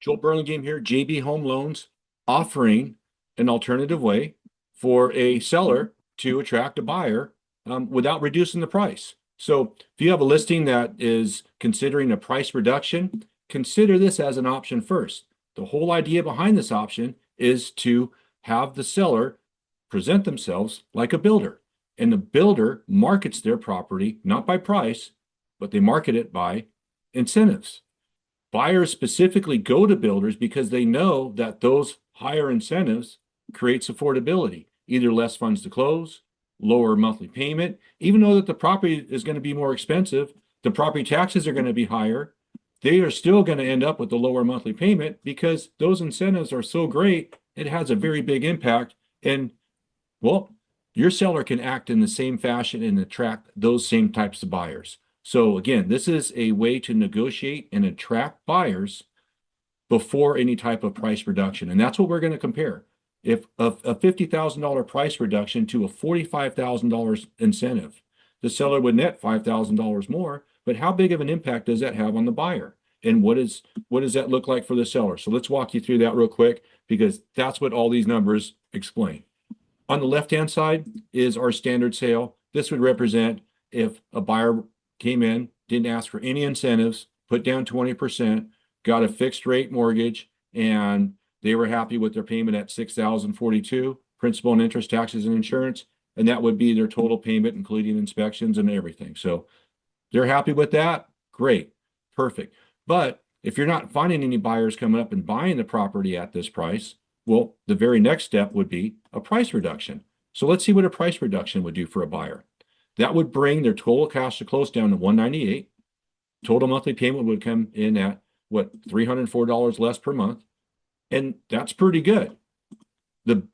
Joel Burlingame here, JB Home Loans, offering an alternative way for a seller to attract a buyer without reducing the price. So if you have a listing that is considering a price reduction, consider this as an option first. The whole idea behind this option is to have the seller present themselves like a builder. And the builder markets their property not by price, but they market it by incentives. Buyers specifically go to builders because they know that those higher incentives creates affordability, either less funds to close, lower monthly payment, even though that the property is going to be more expensive, the property taxes are going to be higher, they are still going to end up with the lower monthly payment because those incentives are so great, it has a very big impact. And well, your seller can act in the same fashion and attract those same types of buyers. So again, this is a way to negotiate and attract buyers before any type of price reduction. And that's what we're going to compare. If a $50,000 price reduction to a $45,000 incentive, the seller would net $5,000 more, but how big of an impact does that have on the buyer? And what does that look like for the seller? So let's walk you through that real quick, because that's what all these numbers explain. On the left-hand side is our standard sale. This would represent if a buyer came in, didn't ask for any incentives, put down 20%, got a fixed rate mortgage, and they were happy with their payment at $6,042, principal and interest, taxes, and insurance, and that would be their total payment, including inspections and everything. So they're happy with that. Great, perfect. But if you're not finding any buyers coming up and buying the property at this price, well, the very next step would be a price reduction. So let's see what a price reduction would do for a buyer. That would bring their total cost to close down to $198. Total monthly payment would come in at what, $304 less per month. And that's pretty good. The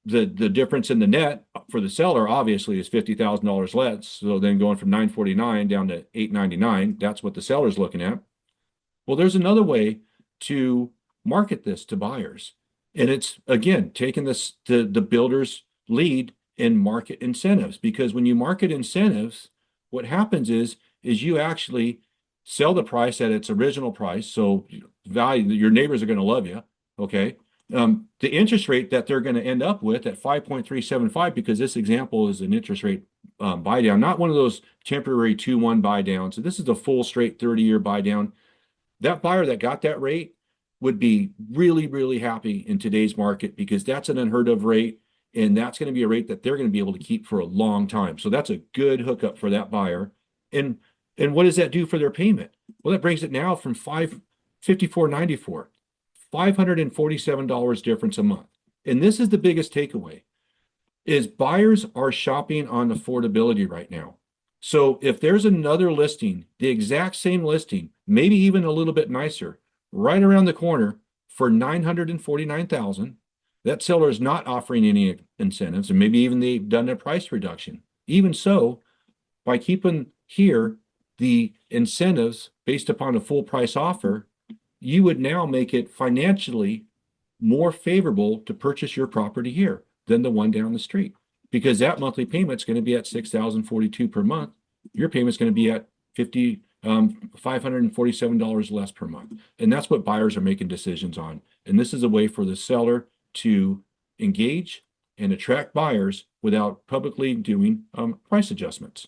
difference in the net for the seller obviously is $50,000 less. So then going from $949 down to $899, that's what the seller's looking at. Well, there's another way to market this to buyers. And it's, again, taking this to the builder's lead in market incentives, because when you market incentives, what happens is you actually sell the price at its original price. So value, your neighbors are going to love you. Okay. The interest rate that they're going to end up with at 5.375, because this example is an interest rate buy down, not one of those temporary 2-1 buy downs. So this is a full straight 30-year buy down. That buyer that got that rate would be really, really happy in today's market, because that's an unheard of rate. And that's going to be a rate that they're going to be able to keep for a long time. So that's a good hookup for that buyer. And what does that do for their payment? Well, that brings it now from $554.94, $547 difference a month. And this is the biggest takeaway, is buyers are shopping on affordability right now. So if there's another listing, the exact same listing, maybe even a little bit nicer, right around the corner for $949,000, that seller is not offering any incentives, and maybe even they've done a price reduction. Even so, by keeping here the incentives based upon a full price offer, you would now make it financially more favorable to purchase your property here than the one down the street, because that monthly payment is going to be at $6,042 per month. Your payment is going to be at $547 less per month. And that's what buyers are making decisions on. And this is a way for the seller to engage and attract buyers without publicly doing price adjustments.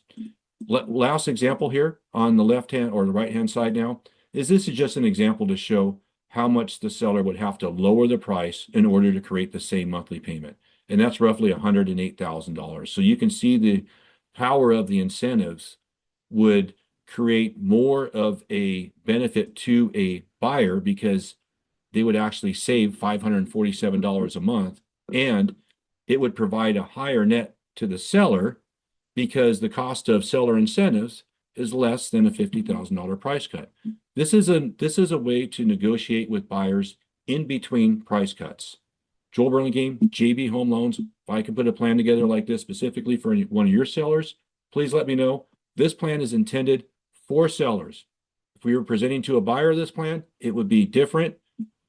Last example here on the left hand or the right hand side now is, this is just an example to show how much the seller would have to lower the price in order to create the same monthly payment. And that's roughly $108,000. So you can see the power of the incentives would create more of a benefit to a buyer, because they would actually save $547 a month, and it would provide a higher net to the seller, because the cost of seller incentives is less than a $50,000 price cut. This is a way to negotiate with buyers in between price cuts. Joel Burlingame, JB Home Loans. If I can put a plan together like this specifically for one of your sellers, please let me know. This plan is intended for sellers. If we were presenting to a buyer this plan, it would be different.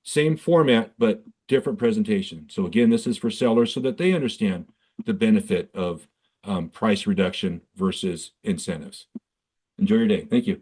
Same format, but different presentation. So again, this is for sellers so that they understand the benefit of price reduction versus incentives. Enjoy your day. Thank you.